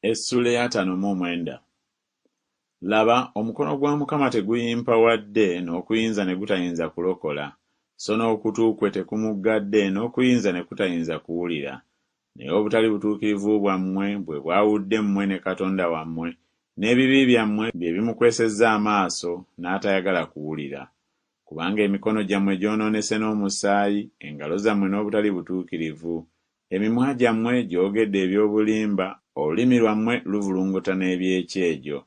Essula ya 59. Laba omukono gwa Mukama teguyimpa wadde n'okuyinza ne gutayinza kulokola, so n'okutu kwe tekumuggadde n'okuyinza ne kutayinza kuwulira. Naye obutali butuukirivu bwammwe bwe bwawudde mmwe ne Katonda wammwe, n'ebibi byammwe bye bimukwesezza amaaso n'atayagala kuwulira. Kubanga emikono gyammwe gyonoonese n'omusaayi, engalo zammwe n'obutali butuukirivu, emimwa gyammwe gyogedde eby'obulimba, olulimi lwammwe luvulungota n'eby'ekyejo.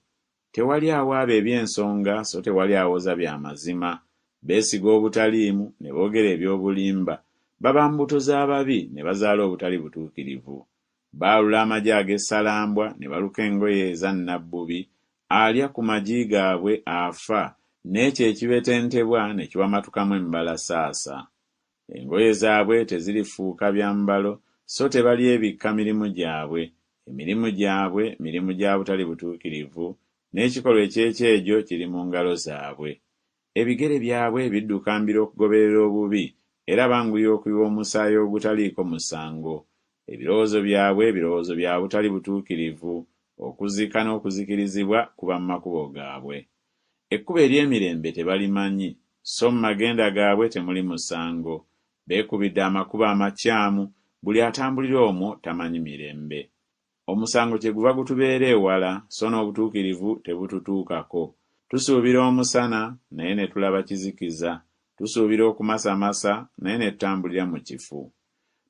Tewali awaaba eby'ensonga, so tewali awoza by'amazima. Beesiga obutaliimu ne boogera eby'obulimba, baba mbuto z'ababi ne bazaala obutali butuukirivu. Baalula amagi ag'essalambwa ne baluka engoye eza nnabbubi, alya ku magi gaabwe afa, n'ekyo ekibetentebwa ne kiwamatukamu embalasaasa. Engoye zaabwe tezirifuuka byambalo, so tebalyebikka mirimu gyabwe. Emirimu gyabwe mirimu gya butali butuukirivu, n'ekikolwa eky'ekyejo kiri mu ngalo zaabwe. Ebigere byabwe bidduka mbiro okugoberera obubi, era banguya okuyiwa omusaayi ogutaliiko musango. Ebirowoozo byabwe birowoozo bya butali butuukirivu, okuzika n'okuzikirizibwa kuba mu makubo gaabwe. Ekkubo ery'emirembe tebalimanyi, so mu magenda gaabwe temuli musango. Beekubidde amakubo amakyamu, buli atambulira omwo tamanyi mirembe. Omusango kyeguva gutubeera ewala, so n'obutuukirivu tebututuukako. Tusuubira omusana, naye ne tulaba kizikiza. Tusuubira okumasamasa, naye ne tutambulira mu kifu.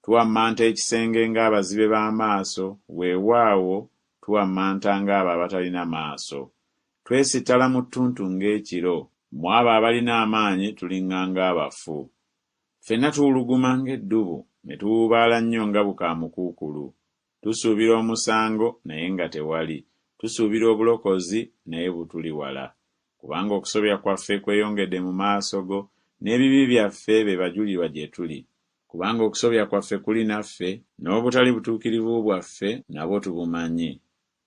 Tuwammanta ekisenge ng'abazibe b'amaaso, weewaawo tuwammanta ng'abo abatalina maaso. Twesittala mu ttuntu ng'ekiro, mu abo abalina amaanyi tuliŋŋanga abafu. Ffenna tuwuluguma ng'eddubu, ne tuwuubaala nnyo nga bukaamukuukulu. Tusuubira omusango, naye nga tewali. Tusuubira obulokozi, naye butuli wala. Kubanga okusobya kwaffe kweyongedde mu maaso go, n'ebibi byaffe be bajulirwa gye tuli. Kubanga okusobya kwaffe kuli naffe, n'obutali butuukirivu bwaffe nabwo tubumanyi.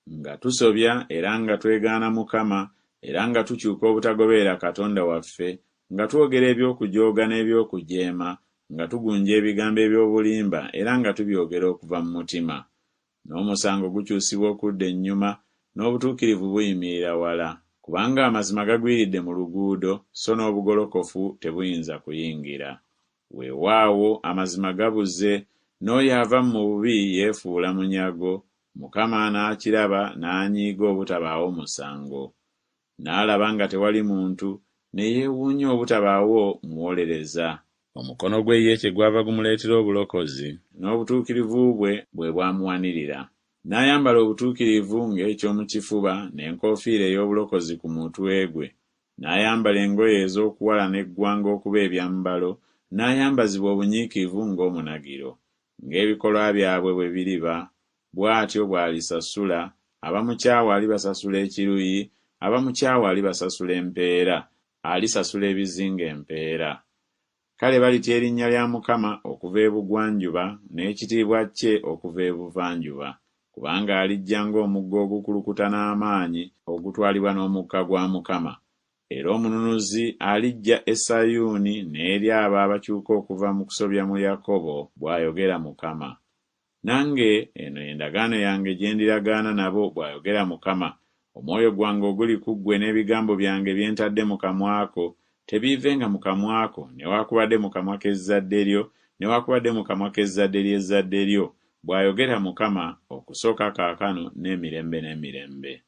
Nga tusobya era nga twegaana Mukama, era nga tukyuka obutagoberera Katonda waffe, nga twogera eby'okujooga n'eby'okujeema, nga tugunja ebigambo eby'obulimba era nga tubyogera okuva mu mutima. N'omusango gukyusibwa okudda ennyuma, n'obutuukirivu buyimirira wala. Kubanga amazima gagwiridde mu luguudo, so n'obugolokofu tebuyinza kuyingira. Weewaawo amazima gabuze, n'oyo ava mu bubi yeefuula munyago. Mukama n'akiraba n'anyiiga obutabaawo musango. N'alaba nga tewali muntu, ne yeewuunya obutabaawo muwolereza. Omukono gwe ye kyegwava gumuleetera obulokozi, n'obutuukirivu bwe bwamuwanirira. N'ayambala obutuukirivu ng'ekyomu kifuba n'enkoofiira ey'obulokozi ku mutwe gwe. N'ayambala engoye ez'okuwala n'eggwanga okuba ebyambalo, n'ayambazibwa obunyiikivu ng'omunagiro. Ng'ebikolwa byabwe bwe biriba, bw'atyo bw'alisasula. Abamukyawa alibasasula ekiruyi, abamukyawa alibasasula empeera, alisasula ebizinga empeera. Kale balitya erinnya lya Mukama okuva ebugwanjuba, n'ekitiibwa kye okuva ebuvanjuba. Kubanga alijja ng'omugga ogukulukuta n'amaanyi ogutwalibwa n'omukka gwa Mukama. Era omununuzi alijja e Sayuuni n'eri abo abakyuka okuva mu kusobya mu Yakobo, bw'ayogera Mukama. Nange eno endagaano yange gye ndiragaana nabo, bw'ayogera Mukama. Omwoyo gwange oguli ku ggwe n'ebigambo byange bye ntadde mu kamwa ko, tebiivenga mu kamwa ko, newaakubadde mu kamwa k'ezzadde lyo, newaakubadde mu kamwa k'ezzadde ly'ezzadde lyo, bw'ayogera Mukama, okusooka kaakano n'emirembe n'emirembe.